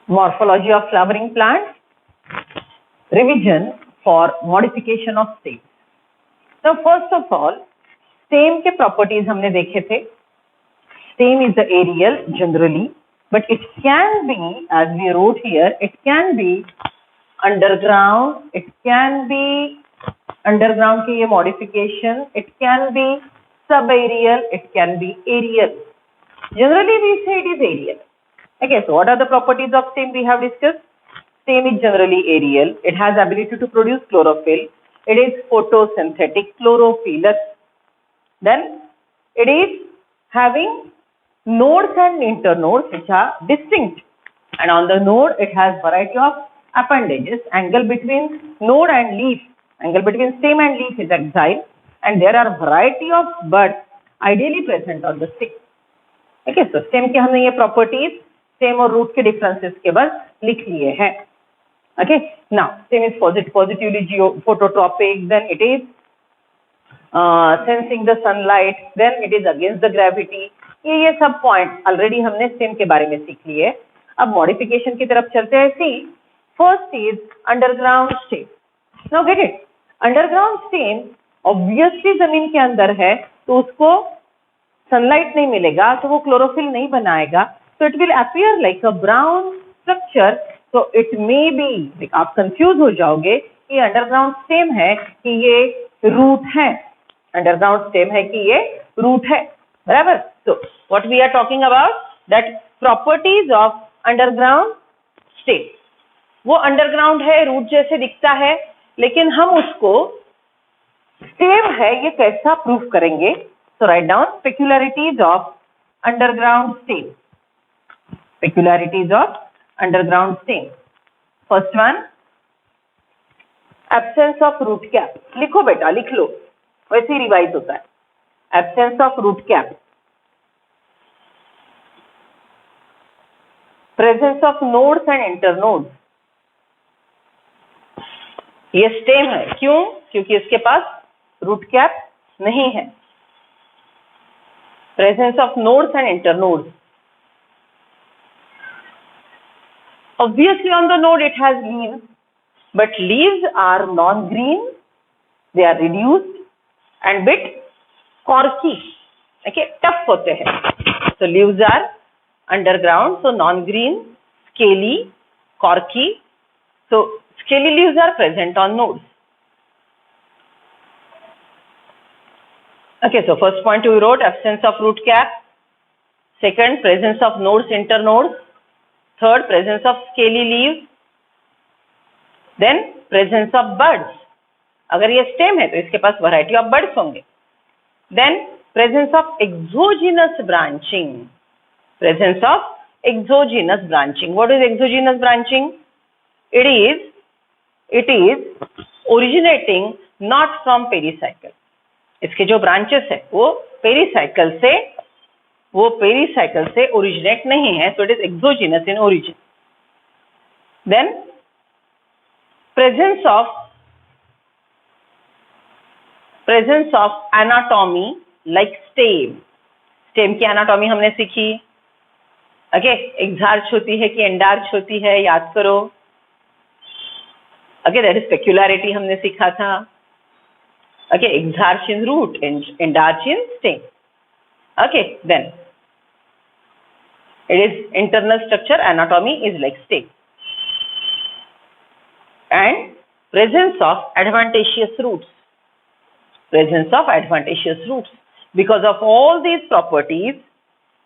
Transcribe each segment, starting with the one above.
Morphology of flowering plants, revision for modification of stems. So first of all, stem के properties हमने देखे थे. Stem is the aerial generally, but it can be, as we wrote here, it can be underground, it can be underground की ये modification, it can be subaerial, it can be aerial. Generally we say it is aerial. Okay, so what are the properties of stem we have discussed? Stem is generally aerial. It has ability to produce chlorophyll. It is photosynthetic, chlorophyllous. Then it is having nodes and internodes which are distinct. And on the node it has variety of appendages. Angle between node and leaf, angle between stem and leaf is axial. And there are variety of buds ideally present on the stick. Okay, so stem के हमने ये properties stem और root के differences के बस लिख लिए हैं. Okay, now stem is positively phototropic, then it is sensing the sunlight, then it is against the gravity. ये सब point already हमने stem के बारे में सीख लिए. अब modification की तरफ चलते हैं. See, first is underground stem. Now get it. Underground stem obviously जमीन के अंदर है तो उसको सनलाइट नहीं मिलेगा तो वो क्लोरोफिल नहीं बनाएगा, so it will appear like a brown structure. So it may be, आप कंफ्यूज हो जाओगे कि अंडरग्राउंड स्टेम है कि ये रूट है, अंडरग्राउंड स्टेम है कि ये रूट है, बराबर. So what we are talking about, that properties of underground stem. वो अंडरग्राउंड है, रूट जैसे दिखता है, लेकिन हम उसको स्टेम है ये कैसा प्रूफ करेंगे? So write down peculiarities of underground stem. Peculiarities of underground stem. First one, absence of root cap. लिखो बेटा, लिख लो, वैसे ही रिवाइज होता है. Absence of root cap. Presence of nodes and internodes. ये स्टेम है, क्यों? क्योंकि इसके पास रूट कैप नहीं है. Presence of nodes and internodes. Obviously on the node it has leaves, but leaves are non-green, they are reduced and bit corky. Okay, tough होते हैं. So leaves are underground, so non-green, scaly, corky. So scaly leaves are present on nodes. Okay, so first point we wrote absence of root cap. Second, presence of nodes, internodes. Third, presence of scaly leaves. Then presence of buds. अगर ये stem है तो इसके पास variety of buds होंगे. Then presence of exogenous branching. Presence of exogenous branching. What is exogenous branching? It is originating not from pericycle. इसके जो branches है वो पेरीसाइकिल से ओरिजिनेट नहीं है, so it is exogenous in origin. Then presence of anatomy like stem. Stem की anatomy हमने सीखी. ओके, एक्सार्च होती है कि एंडार्च होती है, याद करो. ओके, दैट इज पेक्युलरिटी हमने सीखा था. Okay, exarch in root and endarch in stem. Okay, then it is internal structure, anatomy is like stem. And presence of adventitious roots. Presence of adventitious roots. Because of all these properties,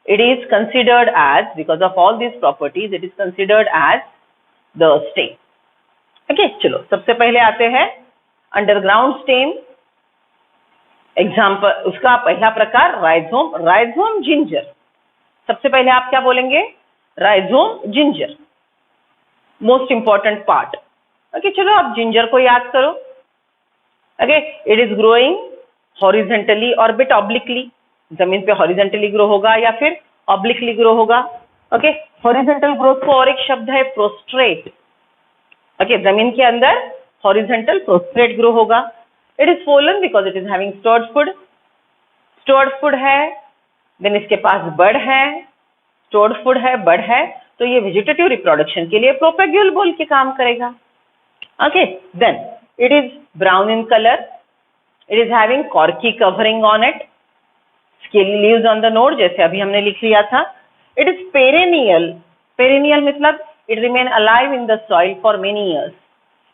it is considered as the stem. Okay, चलो सबसे पहले आते हैं underground stem. Example, उसका पहला प्रकार rhizome ginger. सबसे पहले आप क्या बोलेंगे? Rhizome ginger, most important part. Okay, चलो आप जिंजर को याद करो. Okay, it is growing horizontally और बिट ऑब्लिकली. जमीन पे हॉरिजेंटली ग्रो होगा या फिर ऑब्लिकली ग्रो होगा. ओके, हॉरिजेंटल ग्रोथ को और एक शब्द है प्रोस्ट्रेट. ओके, जमीन के अंदर हॉरिजेंटल प्रोस्ट्रेट ग्रो होगा. It is swollen because it is having stored food. Stored food है, then इसके पास bud है, stored food है, bud है, तो ये वेजिटेटिव रिप्रोडक्शन के लिए प्रोपेग्यूल बोल के काम करेगा। Okay, then it is brown in colour, it is having corky covering on it, scaly leaves on the node, जैसे अभी हमने लिख लिया था। इट इज पेरेनियल, पेरेनियल मतलब it remain alive in the soil for many years.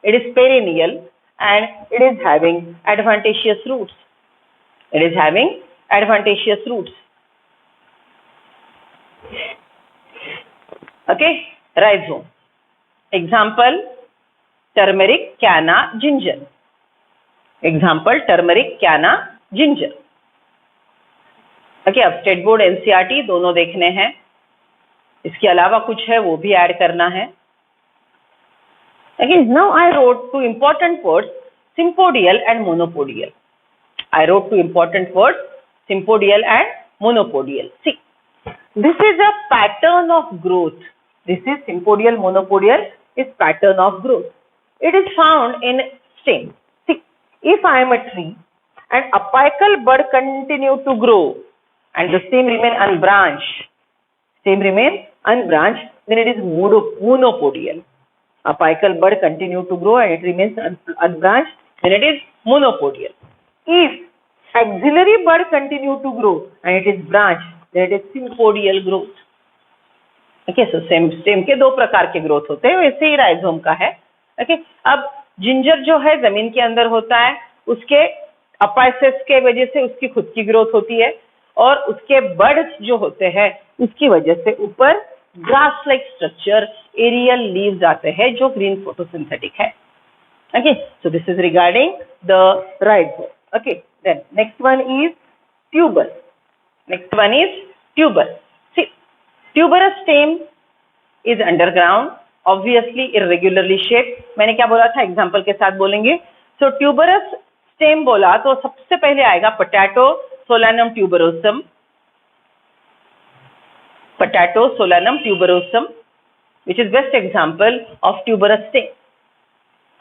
It is perennial and it is having adventitious roots. It is having adventitious roots. Okay, rhizome. Example, turmeric, canna, ginger. Example, turmeric, canna, ginger. Okay, अब state board NCERT दोनों देखने हैं, इसके अलावा कुछ है वो भी ऐड करना है। Again, now I wrote two important words, sympodial and monopodial. I wrote two important words, sympodial and monopodial. See, this is a pattern of growth. This is sympodial, monopodial is pattern of growth. It is found in stem. See, if I am a tree and apical bud continue to grow and the stem remain unbranched, stem remain unbranched, then it is monopodial. Apical bud continue to grow and it remains unbranched, then it is monopodial. If axillary bud continue to grow and it is branched, then it is sympodial growth. Okay, so stem के दो प्रकार के growth होते हैं, वैसे ही rhizome का है। Okay, अब जिंजर जो है जमीन के अंदर होता है, उसके अपाइसेस के वजह से उसकी खुद की ग्रोथ होती है और उसके बड्स जो होते हैं उसकी वजह से ऊपर grass like structure, aerial leaves आते हैं जो ग्रीन फोटोसिंथेटिक है। Okay, so this is regarding the rhizome. Okay, then next one is tuber. Next one is tuber. See, tuberous stem is underground, obviously irregularly shaped. मैंने क्या बोला था, example के साथ बोलेंगे। सो ट्यूबरस स्टेम बोला तो सबसे पहले आएगा potato solanum tuberosum. Potato solanum tuberosum, which is best example of tuberous stem.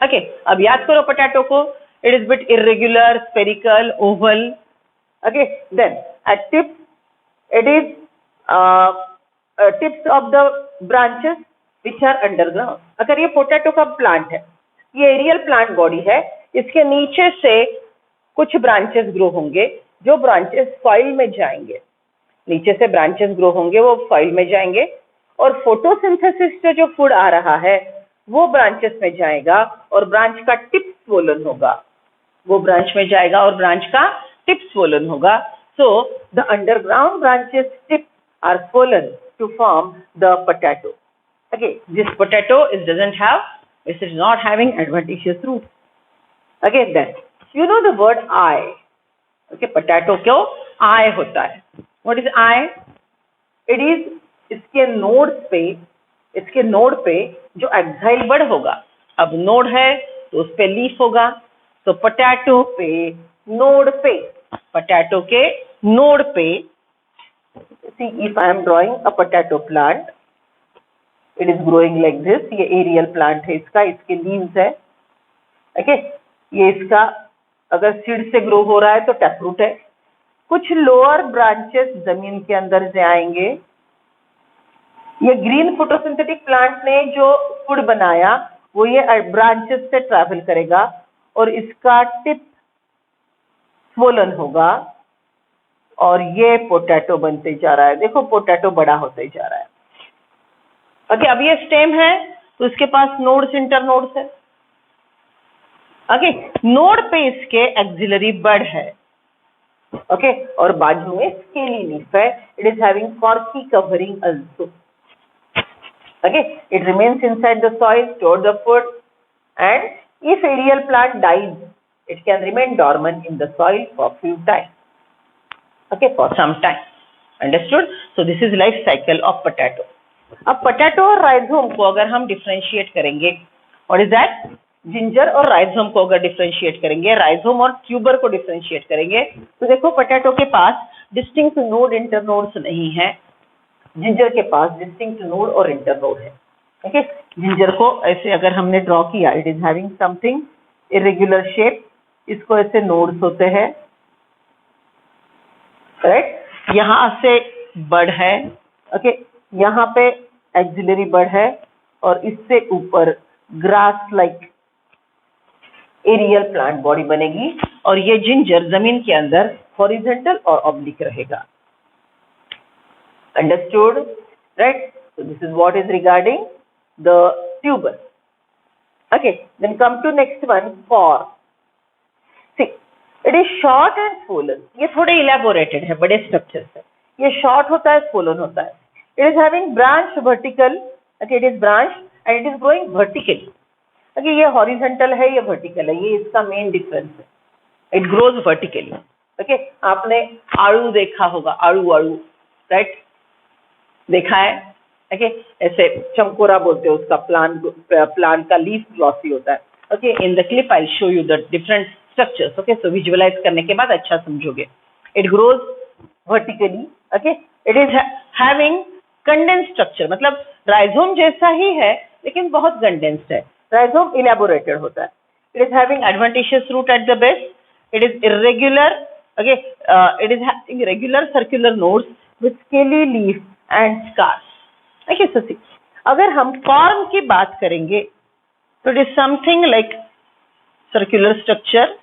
Okay, अब याद करो पोटैटो को, it is bit irregular, spherical, oval. Okay, then at tip it is tips of the branches which are underground. अगर ये potato का plant है, ये aerial plant body है, इसके नीचे से कुछ ब्रांचेस ग्रो होंगे, जो ब्रांचेस सॉइल में जाएंगे। नीचे से ब्रांचेस ग्रो होंगे, वो सॉइल में जाएंगे और फोटोसिंथेसिस से जो फूड आ रहा है वो ब्रांचेस में जाएगा और ब्रांच का टिप स्वोलन होगा। वो ब्रांच में जाएगा और ब्रांच का टिप स्वोलन होगा। So the underground branches tip are swollen to form the potato. Okay, this potato is doesn't have, it is not having adventitious root. Okay, then you know the word eye. Okay, potato क्यों eye होता है? What is eye? It is इसके node पे जो exile बड होगा। अब node है तो उस पे लीफ होगा, तो पोटैटो पे नोड पे, पोटैटो के नोड पे। See, if I am drawing a potato plant, it is growing like this. ये एरियल प्लांट है इसका, इसके लीव्स है। ओके, ये इसका अगर सीड से ग्रो हो रहा है तो टैपरूट है। कुछ लोअर ब्रांचेस जमीन के अंदर से आएंगे। ये ग्रीन फोटोसिंथेटिक प्लांट ने जो फूड बनाया वो ये ब्रांचेस से ट्रैवल करेगा और इसका टिप स्वोलन होगा और ये पोटैटो बनते जा रहा है। देखो पोटैटो बड़ा होते जा रहा है। ओके, अब ये स्टेम है तो इसके पास नोड्स, इंटरनोड्स है। ओके, नोड पे इसके एक्सिलरी बड है। ओके, और बाजू में स्केली लीफ है। It is having corky covering also. Okay, it remains inside the soil, store the food, and if aerial plant dies it can remain dormant in the soil for few time. Okay, for some time. Understood? So this is life cycle of potato. अब potato और rhizome को अगर हम differentiate करेंगे, what is that? Ginger और rhizome को अगर differentiate करेंगे, राइजोम और ट्यूबर को डिफरेंशिएट करेंगे, तो देखो पोटैटो के पास डिस्टिंक्ट नोड इंटरनोड्स नहीं है, जिंजर के पास डिस्टिंक्ट नोड और इंटरनोड है। ओके, जिंजर को ऐसे अगर हमने ड्रॉ किया, it is having something irregular shape, इसको ऐसे नोड्स होते हैं, राइट? यहाँ से बड है। ओके, यहाँ पे एक्सिलरी बड है और इससे ऊपर grass like aerial plant body बनेगी और ये जिंजर जमीन के अंदर हॉरिजॉन्टल और ऑब्लिक रहेगा. Understood, right? So this is what is regarding the tuber. Okay, then come to next one for. See, it is short and swollen. ये थोड़े elaborated है, बड़े structures है. ये short होता है, swollen होता है. It is having branch vertical. Okay, it is branched and it is growing vertically. Okay, ये horizontal है, ये vertical है. ये इसका main difference है. It grows vertically. Okay, आपने आड़ू देखा होगा, आड़ू, right? देखा है. ओके, ऐसे चमकोरा बोलते हैं उसका. प्लांट का लीफ ग्लॉसी होता है. Okay, in the clip I show you the different structures. Okay, so visualise करने के बाद अच्छा समझोगे. It grows vertically. Okay, it is having condense structure, मतलब राइजोम जैसा ही है लेकिन बहुत कंडेंस्ड है. राइजोम इलेबोरेटेड होता है. It is having adventitious root at the base. It is irregular. Okay, it is having regular circular nodes with scaly leaf and scars. Okay, so see, अगर हम कॉर्म की बात करेंगे तो it is something like circular structure.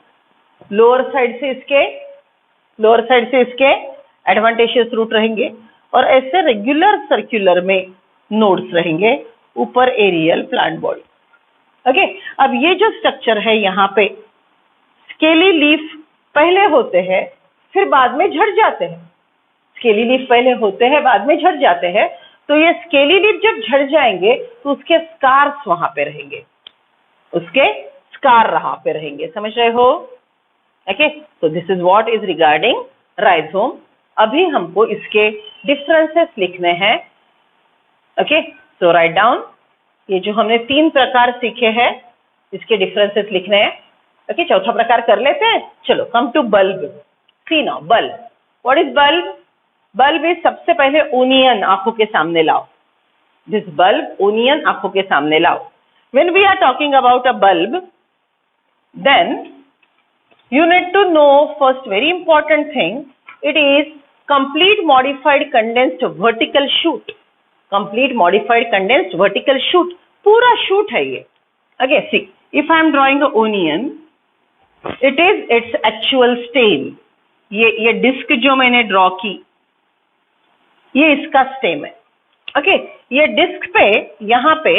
Lower side से इसके एडवांटेशियस root रहेंगे और ऐसे रेगुलर सर्कुलर में नोड्स रहेंगे. ऊपर एरियल प्लांट बॉडी. ओके, अब ये जो स्ट्रक्चर है यहाँ पे स्केली लीफ पहले होते हैं फिर बाद में झड़ जाते हैं. स्केली लीफ पहले होते हैं बाद में झड़ जाते हैं. तो ये स्केली लीफ जब झड़ जाएंगे तो उसके स्कार्स वहां पे रहेंगे. उसके स्कार वहां पे रहेंगे. समझ रहे हो? ओके, तो this is what is regarding rhizome. अभी हमको इसके डिफरेंसेस लिखने हैं. ओके, सो राइट डाउन. ये जो हमने 3 प्रकार सीखे हैं इसके डिफरेंसेस लिखने हैं. ओके, चौथा प्रकार कर लेते हैं. चलो, come to bulb. See now, bulb. What is bulb? Bulb is, सबसे पहले ओनियन आंखों के सामने लाओ. दिस बल्ब, ओनियन आंखों के सामने लाओ. When we are talking about a bulb, then you need to know first very important thing, it is complete modified condensed vertical shoot. Complete modified condensed vertical shoot. पूरा shoot है ये. Okay, see, if I am drawing a onion, it is its actual stem. ये disc जो मैंने draw की ये इसका stem है. ओके, ये डिस्क पे यहाँ पे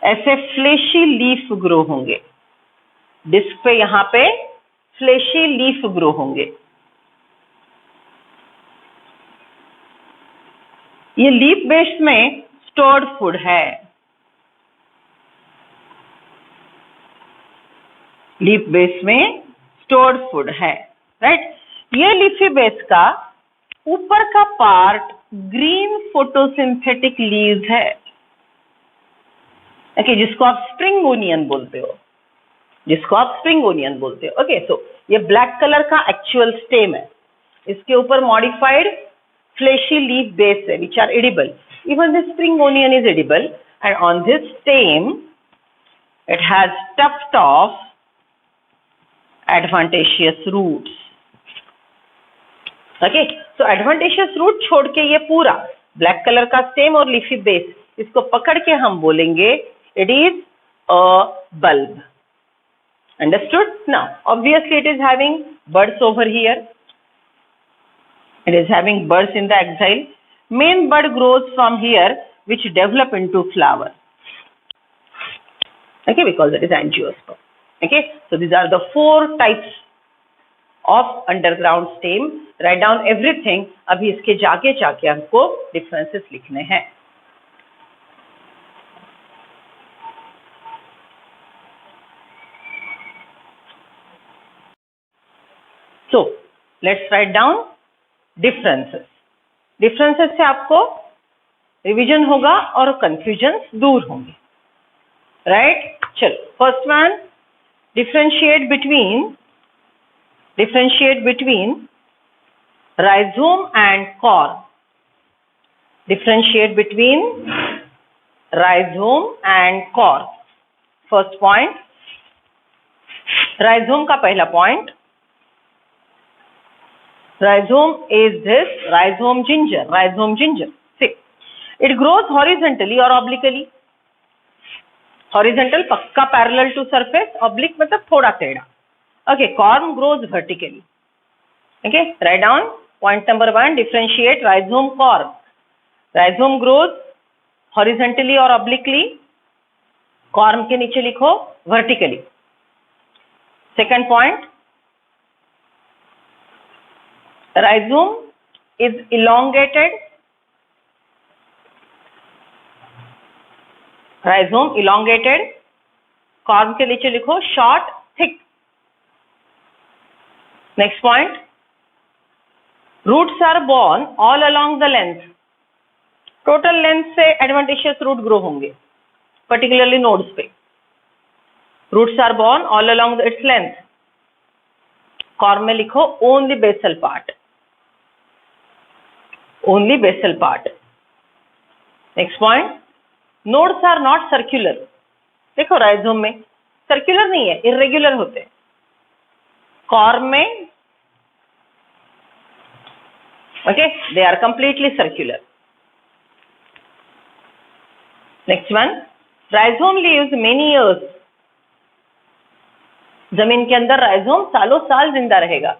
ऐसे फ्लेशी लीफ ग्रो होंगे. डिस्क पे यहाँ पे फ्लेशी लीफ ग्रो होंगे. ये लीफ बेस में स्टोर्ड फूड है. लीफ बेस में स्टोर्ड फूड है, राइट. ये लीफी बेस का ऊपर का पार्ट ग्रीन फोटोसिंथेटिक लीव्स है. ओके, जिसको आप स्प्रिंग ओनियन बोलते हो. ओके, सो ये ब्लैक कलर का एक्चुअल स्टेम है. इसके ऊपर मॉडिफाइड फ्लेशी लीफ बेस है which are edible. Even the spring onion is edible and on this stem it has tuft of adventitious roots. Okay, so adventitious root छोड़ के ये पूरा black colour का stem और लीफी बेस, इसको पकड़ के हम बोलेंगे it is a bulb. Understood? Now, obviously it is having buds over here. It is having buds in the axil. Main bud grows from here which develop into flower. Okay, because it is angiosperm. Okay, so these are the 4 types of underground stem. Write down everything. अभी इसके जाके हमको differences लिखने हैं. So, let's write down differences. Differences से आपको revision होगा और कंफ्यूजन दूर होंगे. राइट, चलो, first one, differentiate between rhizome and core. Differentiate between rhizome and core. First point, rhizome का पहला point, rhizome is this rhizome ginger. See, It grows horizontally or obliquely. Horizontal पक्का parallel to surface, oblique मतलब थोड़ा टेढ़ा. Okay, corm grows vertically. Okay, write down point number 1. Differentiate rhizome corm. Rhizome grows horizontally or obliquely. Corm के नीचे लिखो vertically. Second point. Rhizome is elongated. Rhizome elongated. Corm के नीचे लिखो short, thick. Next point. Roots are borne all along the length. Total length से adventitious root grow होंगे, particularly nodes पे. Roots are borne all along its length. Corm में लिखो only basal part. Only basal part. Next point. Nodes are not circular. देखो rhizome में circular नहीं है, irregular होते हैं. कॉर्म में okay, they are completely circular. Next one. Rhizome lives many years. जमीन के अंदर राइजोम सालों साल जिंदा रहेगा.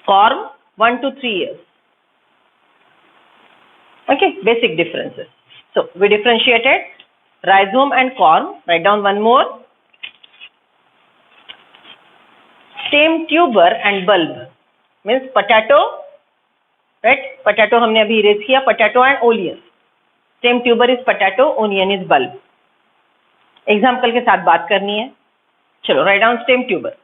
Corm 1 to 3 years. Okay, basic differences. So we differentiated rhizome and corm. Write down one more. Stem, tuber and bulb means potato, right? Potato हमने अभी erase किया. Potato and onion. Stem, tuber is potato, onion is bulb. Example के साथ बात करनी है. चलो, write down stem, tuber.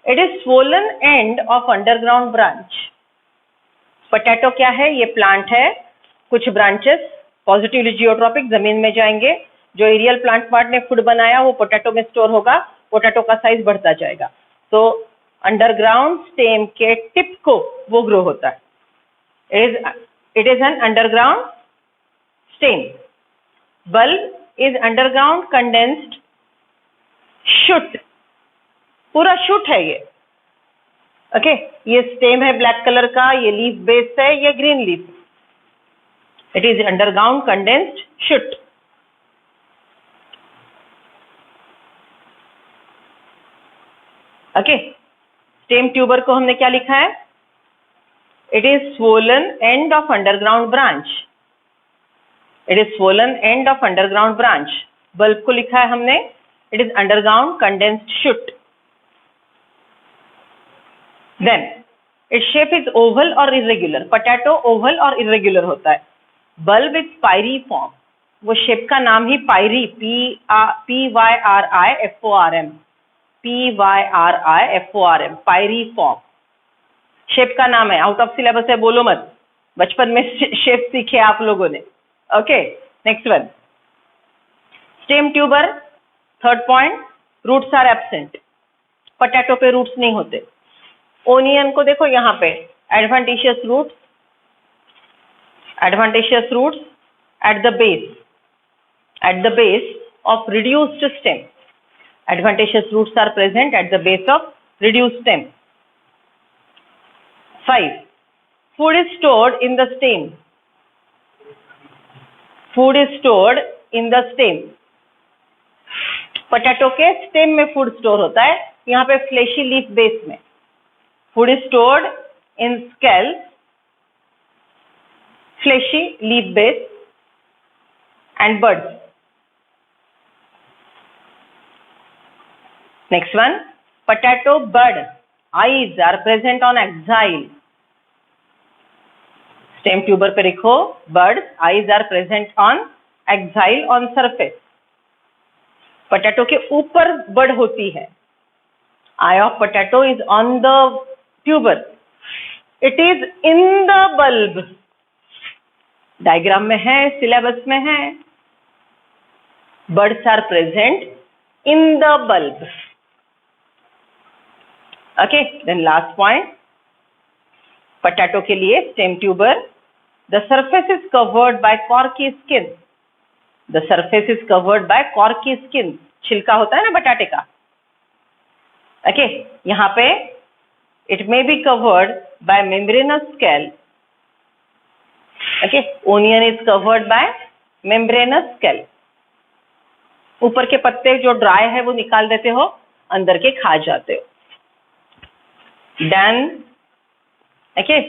It is swollen end of underground branch. Potato क्या है? ये plant है. कुछ ब्रांचेस पॉजिटिवली जियोट्रॉपिक जमीन में जाएंगे. जो एरियल प्लांट पार्ट ने फूड बनाया वो पोटैटो में स्टोर होगा. पोटैटो का साइज बढ़ता जाएगा. तो अंडरग्राउंड स्टेम के टिप को वो ग्रो होता है. It is an underground stem. Bulb is underground condensed shoot. पूरा शूट है ये. ओके, ये स्टेम है ब्लैक कलर का, ये लीफ बेस है, ये green leaf. It is underground condensed shoot. Okay, stem tuber को हमने क्या लिखा है? It is swollen end of underground branch. It is swollen end of underground branch. Bulb को लिखा है हमने it is underground condensed shoot. Then its shape is oval or irregular. Potato oval और irregular होता है. बल्ब इज पायरी form. वो shape का नाम ही पायरी, PYRIFORM, PYRIFORM, पायरी फॉर्म शेप का नाम है. आउट ऑफ सिलेबस है, बोलो मत. बचपन में शेप सीखे आप लोगों ने. Okay, next one. Stem tuber. Third point. Roots are absent. Potato पे रूट्स नहीं होते. ओनियन को देखो यहाँ पे adventitious roots at the base of reduced stem. Adventitious roots are present at the base of reduced stem. 5. Food is stored in the stem. Food is stored in the stem. Potato के stem में food store होता है. यहाँ पे fleshy leaf base में. Food is stored in scales, fleshy leaf base and buds. Next one. Potato bud eyes are present on axile. Stem tuber पे लिखो buds eyes are present on axile on surface. Potato के ऊपर बड होती है. Eye of potato is on the tuber. It is in the bulb. Diagram में है, syllabus में है. Buds are present in the bulb. Okay, then last point. Potato के लिए stem tuber. The surface is covered by corky skin. The surface is covered by corky skin. छिलका होता है ना बटाटे का. Okay, यहाँ पे it may be covered by membranous scale. Okay, onion is covered by membranes scale. ऊपर के पत्ते जो ड्राई है वो निकाल देते हो, अंदर के खा जाते हो। Then, okay,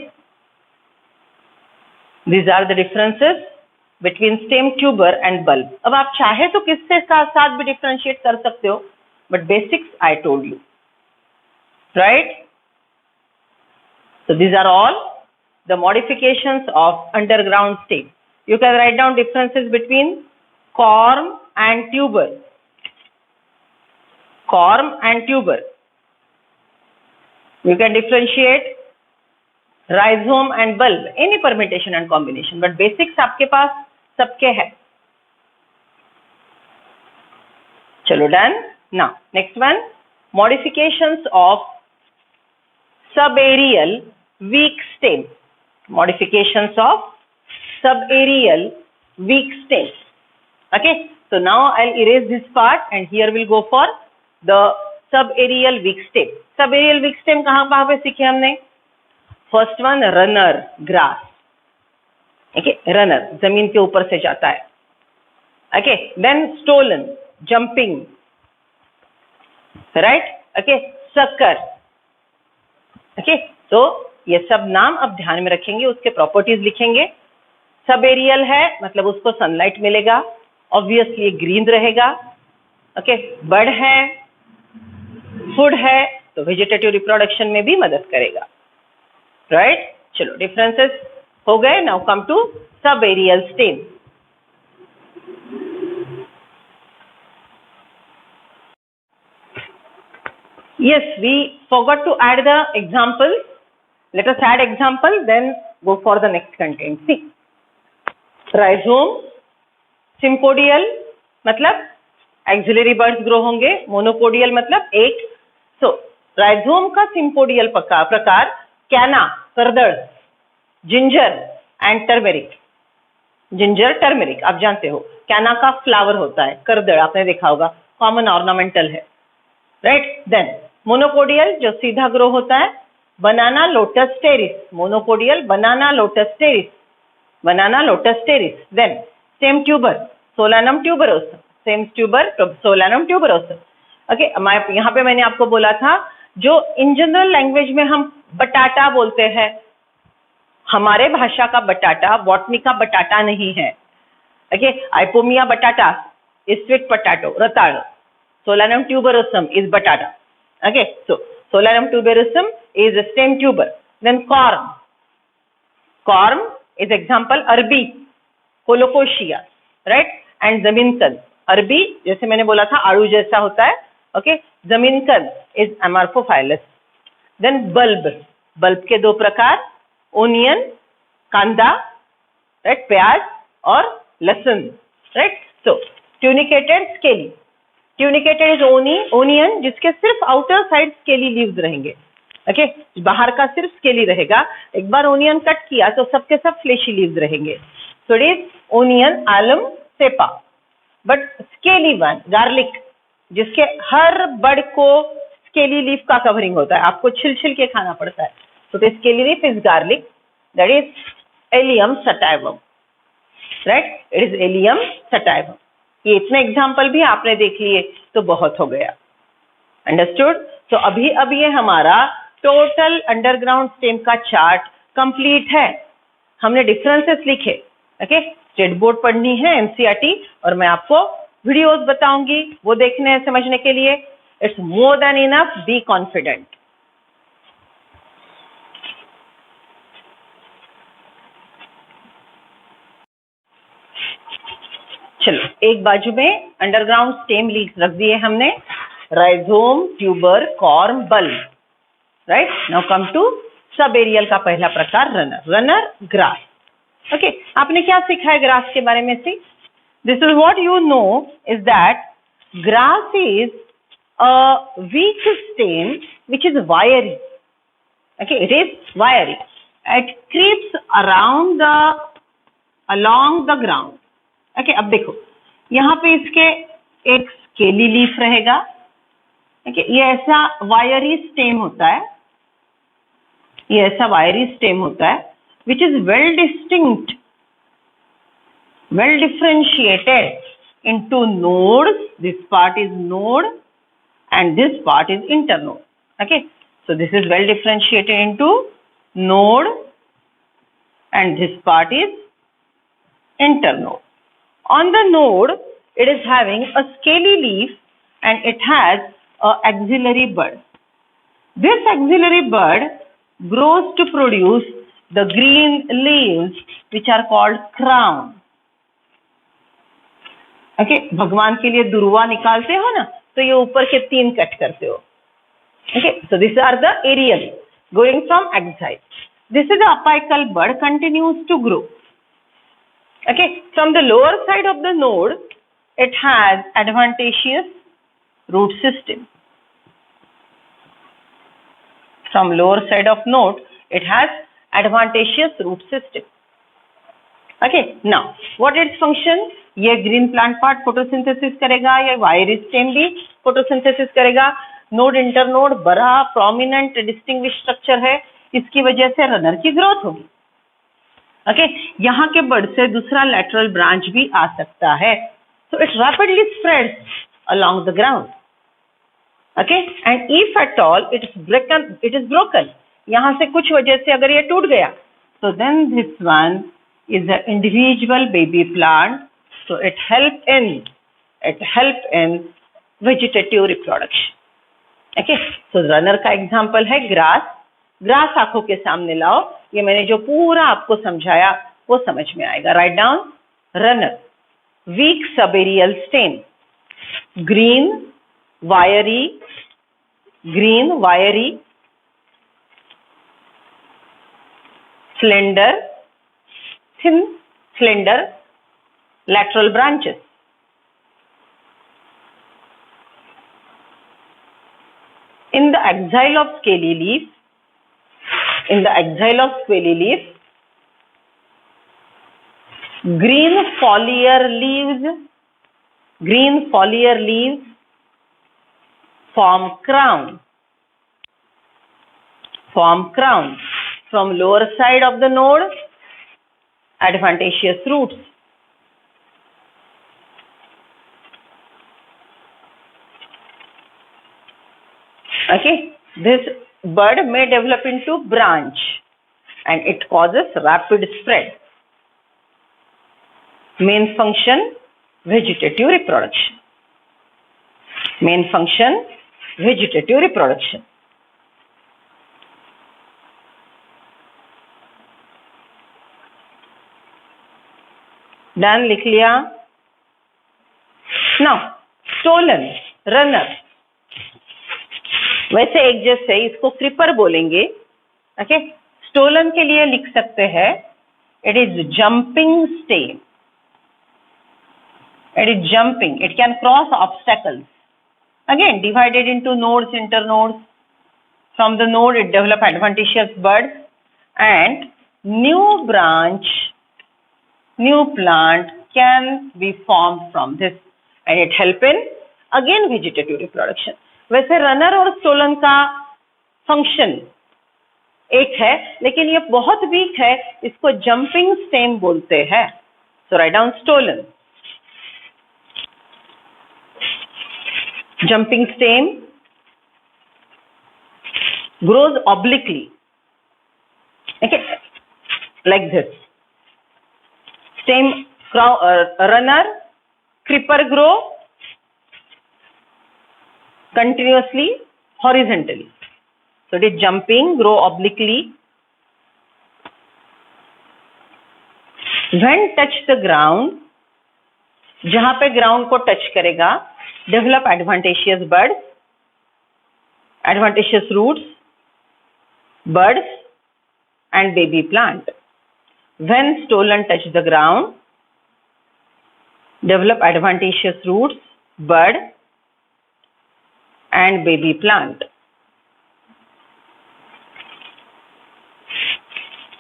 these are the differences between stem, tuber and bulb. अब आप चाहे तो किससे साथ भी डिफरेंशिएट कर सकते हो, but basics I told you, right? So these are all the modifications of underground stem. You can write down differences between corm and tuber. Corm and tuber. You can differentiate rhizome and bulb, any permutation and combination, but basics आपके पास सबके है। चलो done. Now next one, modifications of subaerial weak stem. Modifications of subaerial weak stem. Okay, so now I'll erase this part and here we'll go for the subaerial weak stem. Subaerial weak stem कहाँ पे सीखे हमने? First one runner, grass. Okay, runner जमीन के ऊपर से जाता है। Okay, then stolon, jumping, right. Okay, sucker. Okay, तो ये सब नाम अब ध्यान में रखेंगे, उसके प्रॉपर्टीज लिखेंगे। सब एरियल है मतलब उसको सनलाइट मिलेगा, ऑब्वियसली ग्रीन रहेगा। ओके, बर्ड है, फूड है, तो वेजिटेटिव रिप्रोडक्शन में भी मदद करेगा, राइट। चलो डिफरेंसेस हो गए। नाउ कम टू सब aerial stem. Yes, we forgot to add the examples. Let us add example, then go for the next content. See, rhizome, sympodial मतलब एक्सिलरी बर्ड्स ग्रो होंगे, मोनोपोडियल मतलब एक। So rhizome का sympodial प्रकार canna, करदड़, ginger and turmeric. Ginger, turmeric आप जानते हो। कैना का फ्लावर होता है, करदड़ आपने देखा होगा, कॉमन ऑर्नामेंटल है, राइट। देन मोनोपोडियल जो सीधा ग्रो होता है, banana lotus pteris, monopodial banana lotus pteris, banana lotus pteris. Then stem tuber, solanum tuberosum, stem tuber solanum tuberosum. Okay, यहाँ पे मैंने आपको बोला था जो इन जनरल लैंग्वेज में हम बटाटा बोलते हैं, हमारे भाषा का बटाटा बॉटनी का बटाटा नहीं है। Okay, ipomoea batata is sweet potato, रताड़। Solanum tuberosum is batata. Okay, so solanum tuberosum is stem tuber. Then corm, corm is example arbi, colocasia, right. And जमीनकंद, अरबी जैसे मैंने बोला था आड़ू जैसा होता है। Okay, jaminkand is amorphophallus. Then bulb, bulb के दो प्रकार, ओनियन, कांदा, राइट, प्याज और लहसुन, right. So tunicated, scaly. Tunicated is onion जिसके सिर्फ आउटर साइड स्केली लीव्स रहेंगे। ओके, बाहर का सिर्फ स्केली रहेगा। एक बार ओनियन कट किया तो सबके सब फ्लेशी लीव्स रहेंगे। So it is onion, allium, cepa. But scaly one, garlic, जिसके हर बड़ को स्केली लीफ का कवरिंग होता है, आपको छिल छिल के खाना पड़ता है। So the scaly leaf is garlic, that is Allium sativum, right? It is Allium sativum. ये इतने एग्जाम्पल भी आपने देख लिए तो बहुत हो गया, अंडरस्टूड। तो अभी अब ये हमारा टोटल अंडरग्राउंड स्टेम का चार्ट कंप्लीट है। हमने डिफरेंसेस लिखे। ओके, स्टेट बोर्ड पढ़नी है एनसीईआरटी, और मैं आपको वीडियोस बताऊंगी, वो देखने हैं समझने के लिए। It's more than enough, be confident. चलो, एक बाजू में अंडरग्राउंड स्टेम लीव्स रख दिए हमने, rhizome, tuber, corm, bulb, right. Now come to सब एरियल का पहला प्रकार रनर। Runner grass. ओके, आपने क्या सीखा है ग्रास के बारे में से? This is what you know is that grass is a week stem which is वायरी। ओके, इट इज वायरी, it creeps around along the ground. Okay, अब देखो यहाँ पे इसके एक स्केली लीफ रहेगा। ओके, ये ऐसा वायरी स्टेम होता है, ये ऐसा वायरी स्टेम होता है which is well distinct well differentiated into nodes. This part is node and this part is internode. Okay, so this is well differentiated into node and this part is internode. On the node, it is having a scaly leaf and it has a axillary bud. This axillary bud grows to produce the green leaves which are called crown. Okay, भगवान के लिए दुर्वा निकालते हो ना, तो ये ऊपर के 3 कट करते हो. Okay, so these are the aerial going from axile. This is the apical bud continues to grow. Okay, from the lower side of the node, it has adventitious root system. From lower side of node, it has adventitious root system. Okay, now what its function? ये green plant part photosynthesis करेगा, ये वायरी stem भी photosynthesis करेगा. Node internode बड़ा prominent distinguish structure है, इसकी वजह से रनर की ग्रोथ होगी. ओके, यहाँ के बड से दूसरा लैटरल ब्रांच भी आ सकता है. So it rapidly spreads along the ground. Okay, and if at all it is broken, यहाँ से कुछ वजह से अगर ये टूट गया, so then this one is an individual baby plant. So it help in vegetative reproduction. Okay, so runner का example है grass. Grass आंखों के सामने लाओ, ये मैंने जो पूरा आपको समझाया वो समझ में आएगा. Write down runner. Weak subaerial stem. Green, wiry, slender, thin, slender lateral branches. In the axile of scaly leaf, green foliar leaves form crown. From lower side of the node, adventitious roots. Okay, this bud may develop into branch and it causes rapid spread. Main function, vegetative reproduction. Done, लिख लिया. Now, stolen, runner. वैसे एक जैसे इसको creeper बोलेंगे. Okay, stolen के लिए लिख सकते हैं it is jumping stem. It can cross obstacles. Again, divided into nodes, internodes. From the node, it develop adventitious buds and new plant can be formed from this and it help in again vegetative reproduction. वैसे runner और stolen का function एक है, लेकिन ये बहुत week है, इसको जंपिंग स्टेम बोलते हैं. So write down stolon. Jumping stem grows obliquely. Okay, like this. Stem, runner, creeper grow continuously horizontally. So it is jumping, grow obliquely. When touch the ground, जहां पे ग्राउंड को touch करेगा, develop adventitious buds, adventitious roots, buds and baby plant. When stolon touch the ground, develop adventitious roots, bud and baby plant.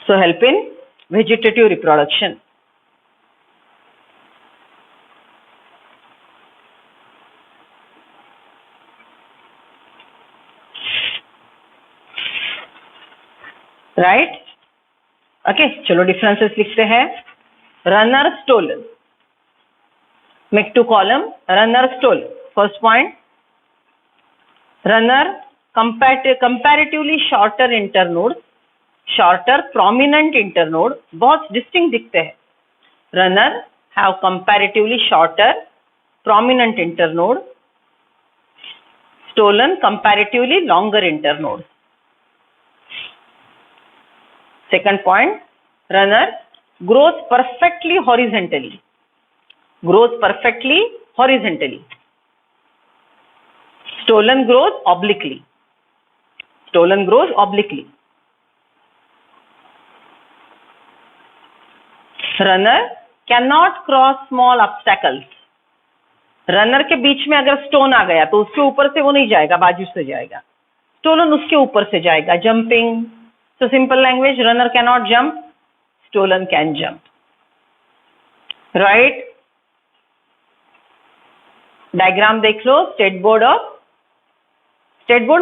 So help in vegetative reproduction. Right, okay, चलो differences लिखते हैं. Runner, stolon. Make to column, runner stole. First point, runner comparatively shorter internode, shorter prominent internode, बहुत distinct दिखते हैं. Runner have comparatively shorter prominent internode, stolen comparatively longer internode. Second point, runner grows perfectly horizontally. Grows perfectly horizontally. Stolen grows obliquely. Stolen grows obliquely. Runner cannot cross small obstacles. Runner के बीच में अगर stone आ गया तो उसके ऊपर से वो नहीं जाएगा, बाजू से जाएगा. स्टोलन उसके ऊपर से जाएगा. Jumping, so simple language, runner cannot jump, stolen can jump. Right? Diagram देख लो. स्टेट बोर्ड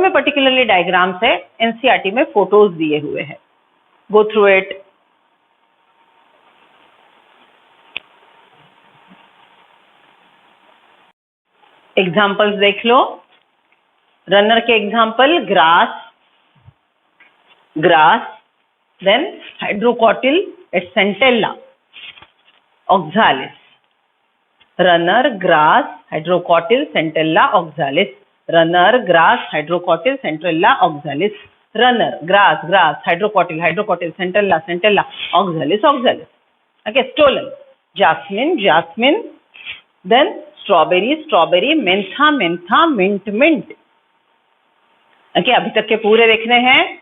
में पर्टिकुलरली डायग्राम्स है, एनसीईआरटी में फोटोज दिए हुए हैं. Go through it. एग्जाम्पल्स देख लो. रनर के example grass, then hydrocotyle at centella oxalis. Runner, grass, hydrocotyle, centella oxalis. Runner, grass, hydrocotyle, centella oxalis. Runner, grass, hydrocotyle, centella oxalis. Okay, stolen. Jasmine, then strawberry, mentha, mint. Okay, अभी तक के पूरे देखने हैं.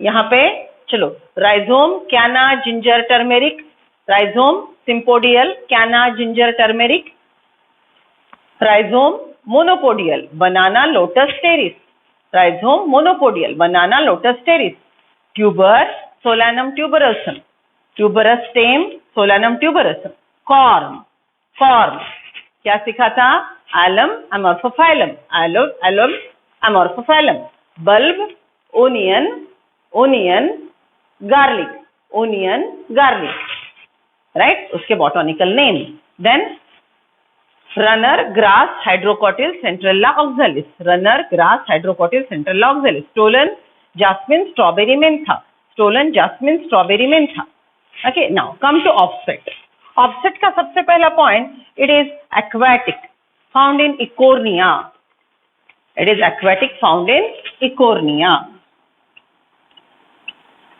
यहाँ पे चलो. राइजोम, कैना, ginger, turmeric. Rhizome sympodial, canna, ginger, turmeric. Rhizome monopodial, banana, lotus, pteris. Rhizome monopodial, banana, lotus, pteris. Tuber, solanum tuberosum. Tuberous stem, solanum tuberosum. Corm, क्या सीखा था? एलम, अमोर्फोफाइलम. एलम, amorphophallus. Bulb, onion, garlic. Right, उसके botanical name. Then runner, grass, hydrocotyle, centella oxalis. Runner, grass, hydrocotyle, centella oxalis. Stolon, jasmine, strawberry, mentha. Okay, now come to offset. Offset का सबसे पहला point, it is aquatic, found in Ecornia.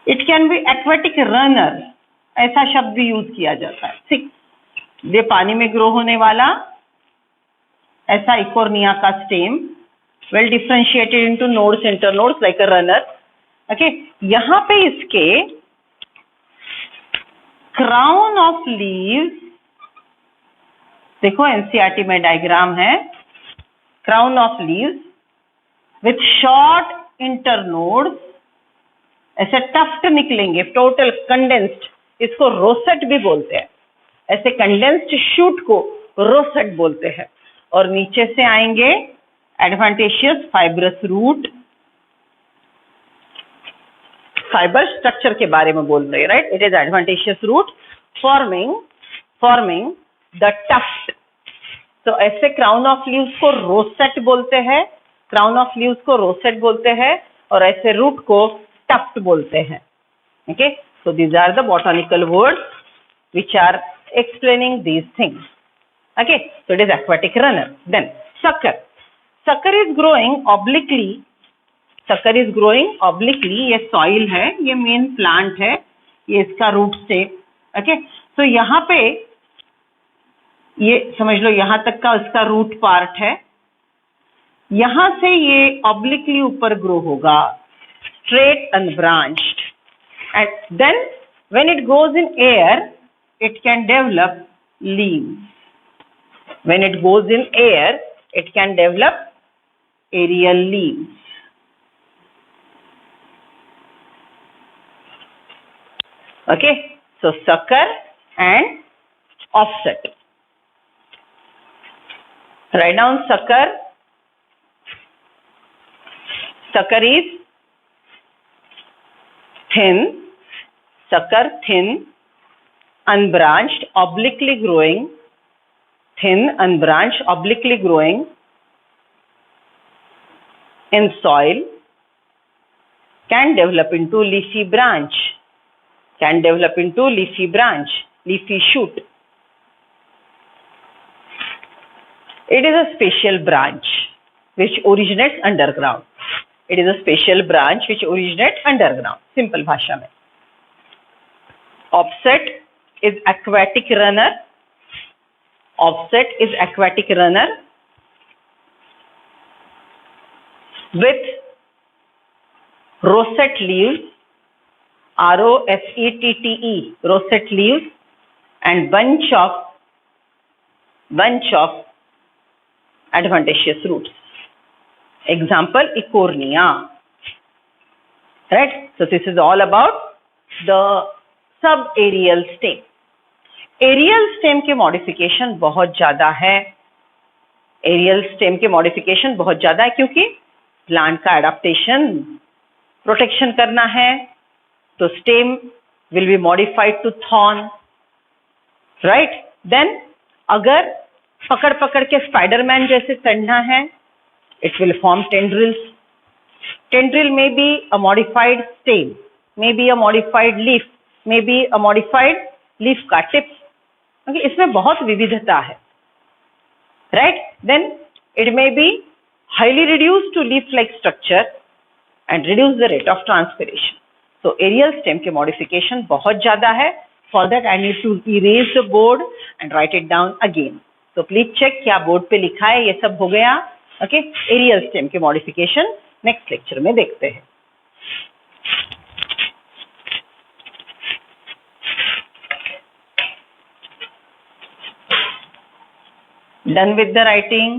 It can be aquatic runner, ऐसा शब्द भी use किया जाता है. ठीक, ये पानी में ग्रो होने वाला ऐसा इकोर्निया का stem, well differentiated into nodes, internodes like a runner. Okay, यहाँ पे इसके क्राउन ऑफ लीव्स देखो, एनसीईआरटी में डायग्राम है. Crown of leaves with short internodes, ऐसे टफ्ट निकलेंगे, टोटल कंडेंस्ड. इसको रोसेट भी बोलते हैं. ऐसे कंडेंस्ड शूट को रोसेट बोलते हैं. और नीचे से आएंगे adventitious fibrous root. Fibre structure के बारे में बोल रहे हैं. Right, it is adventitious root forming the tuft. तो ऐसे क्राउन ऑफ लीव्स को रोसेट बोलते हैं. और ऐसे रूट को टफ्ट बोलते हैं. Okay, so these are the botanical words which are explaining these things. Okay, so it is aquatic runner. Then sucker is growing obliquely. ये सॉइल है, ये मेन प्लांट है, ये इसका रूट स्टेप. ओके, तो यहाँ पे ये समझ लो, यहाँ तक का इसका रूट पार्ट है. यहाँ से ये ऑब्लिकली ऊपर ग्रो होगा, straight unbranched. And then when it goes in air it can develop leaves. When it goes in air, it can develop aerial leaves. Okay, so sucker and offset. Write down sucker. Sucker is thin. Unbranched, obliquely growing, thin and branch obliquely growing in soil can develop into leafy branch, leafy shoot. It is a special branch which originates underground. It is a special branch which originates underground. Simple भाषा में. Offset is aquatic runner. Offset is aquatic runner with rosette leaves, R-O-S-E-T-T-E, rosette leaves, and bunch of adventitious roots. Example, Eichhornia. Right? So this is all about the subaerial stem. Aerial stem के modification बहुत ज्यादा है. Aerial stem के modification बहुत ज्यादा है क्योंकि plant का एडाप्टेशन प्रोटेक्शन करना है, तो stem will be modified to thorn. Right. Then अगर पकड़ पकड़ के स्पाइडरमैन जैसे चढ़ना है, it will form tendrils. Tendril may be a modified stem, may be a modified leaf, may be a modified leaf का टिप्स. क्योंकि इसमें बहुत विविधता है. Right. Then it may be highly reduce to leaf like structure and reduce the rate of transpiration. तो aerial stem के modification बहुत ज्यादा है. For that I need to erase the board and write it down again. तो please check क्या board पे लिखा है. ये सब हो गया. ओके. एरियल स्टेम के मॉडिफिकेशन नेक्स्ट लेक्चर में देखते हैं. Done with the writing?